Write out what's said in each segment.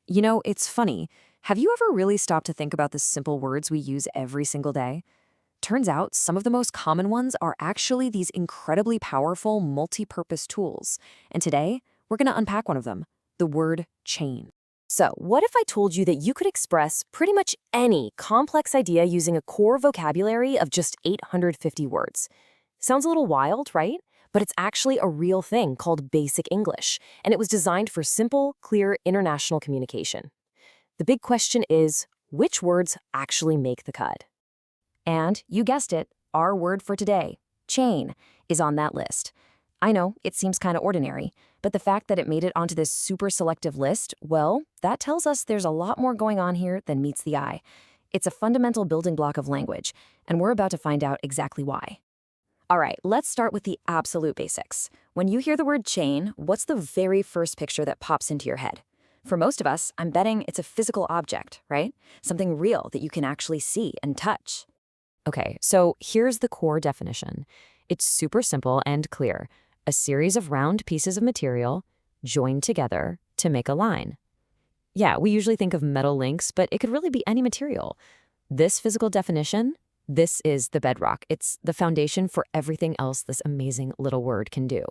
You know, it's funny. Have you ever really stopped to think about the simple words we use every single day? Turns out some of the most common ones are actually these incredibly powerful multi-purpose tools. And today, we're going to unpack one of them, the word chain. So, what if I told you that you could express pretty much any complex idea using a core vocabulary of just 850 words? Sounds a little wild, right? But it's actually a real thing called Basic English, and it was designed for simple, clear international communication. The big question is, which words actually make the cut? And you guessed it, our word for today, chain, is on that list. I know, it seems kind of ordinary, but the fact that it made it onto this super selective list, well, that tells us there's a lot more going on here than meets the eye. It's a fundamental building block of language, and we're about to find out exactly why. All right, let's start with the absolute basics. When you hear the word chain, what's the very first picture that pops into your head? For most of us, I'm betting it's a physical object, right? Something real that you can actually see and touch. Okay, so here's the core definition. It's super simple and clear. A series of round pieces of material joined together to make a line. Yeah, we usually think of metal links, but it could really be any material. This physical definition, this is the bedrock. It's the foundation for everything else this amazing little word can do.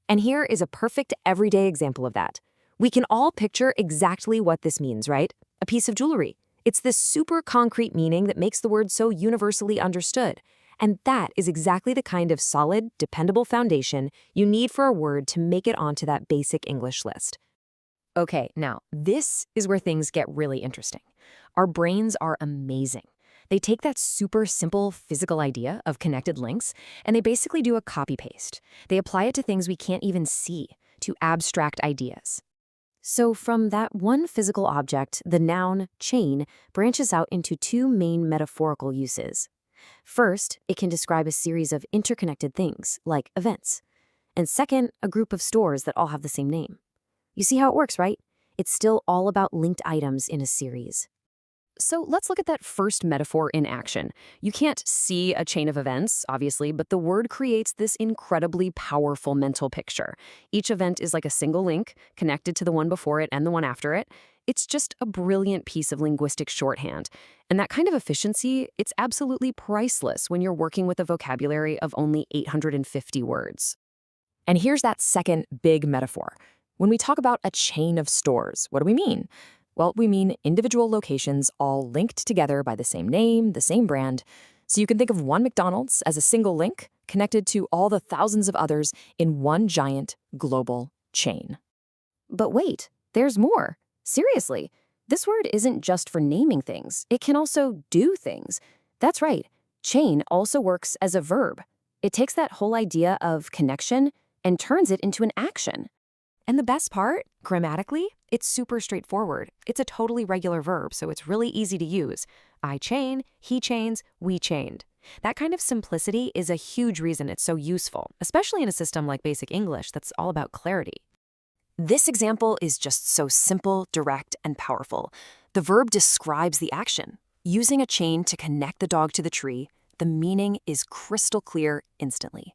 And here is a perfect everyday example of that. We can all picture exactly what this means, right? A piece of jewelry. It's this super concrete meaning that makes the word so universally understood. And that is exactly the kind of solid, dependable foundation you need for a word to make it onto that basic English list. Okay, now, this is where things get really interesting. Our brains are amazing. They take that super simple physical idea of connected links, and they basically do a copy-paste. They apply it to things we can't even see, to abstract ideas. So from that one physical object, the noun chain branches out into two main metaphorical uses. First, it can describe a series of interconnected things, like events. And second, a group of stores that all have the same name. You see how it works, right? It's still all about linked items in a series. So let's look at that first metaphor in action. You can't see a chain of events, obviously, but the word creates this incredibly powerful mental picture. Each event is like a single link connected to the one before it and the one after it. It's just a brilliant piece of linguistic shorthand. And that kind of efficiency, it's absolutely priceless when you're working with a vocabulary of only 850 words. And here's that second big metaphor. When we talk about a chain of stores, what do we mean? Well, we mean individual locations all linked together by the same name, the same brand. So you can think of one McDonald's as a single link connected to all the thousands of others in one giant global chain. But wait, there's more. Seriously, this word isn't just for naming things. It can also do things. That's right. Chain also works as a verb. It takes that whole idea of connection and turns it into an action. And the best part, grammatically, it's super straightforward. It's a totally regular verb, so it's really easy to use. I chain, he chains, we chained. That kind of simplicity is a huge reason it's so useful, especially in a system like Basic English that's all about clarity. This example is just so simple, direct, and powerful. The verb describes the action. Using a chain to connect the dog to the tree, the meaning is crystal clear instantly.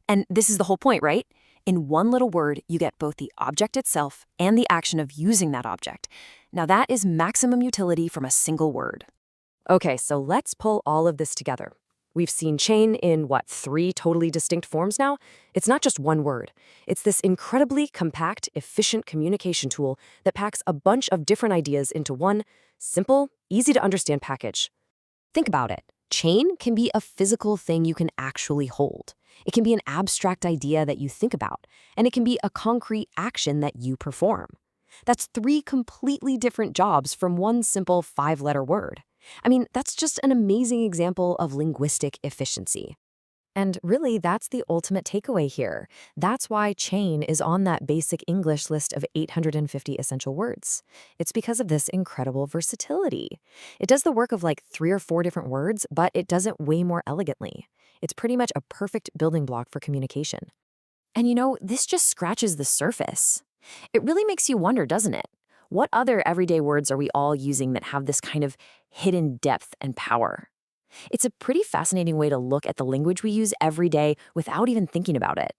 And this is the whole point, right? In one little word, you get both the object itself and the action of using that object. Now that is maximum utility from a single word. Okay, so let's pull all of this together. We've seen chain in, 3 totally distinct forms now? It's not just one word. It's this incredibly compact, efficient communication tool that packs a bunch of different ideas into one simple, easy-to-understand package. Think about it. Chain can be a physical thing you can actually hold. It can be an abstract idea that you think about, and it can be a concrete action that you perform. That's 3 completely different jobs from one simple 5-letter word. I mean, that's just an amazing example of linguistic efficiency. And really, that's the ultimate takeaway here. That's why chain is on that Basic English list of 850 essential words. It's because of this incredible versatility. It does the work of like 3 or 4 different words, but it does it way more elegantly. It's pretty much a perfect building block for communication. And you know, this just scratches the surface. It really makes you wonder, doesn't it? What other everyday words are we all using that have this kind of hidden depth and power? It's a pretty fascinating way to look at the language we use every day without even thinking about it.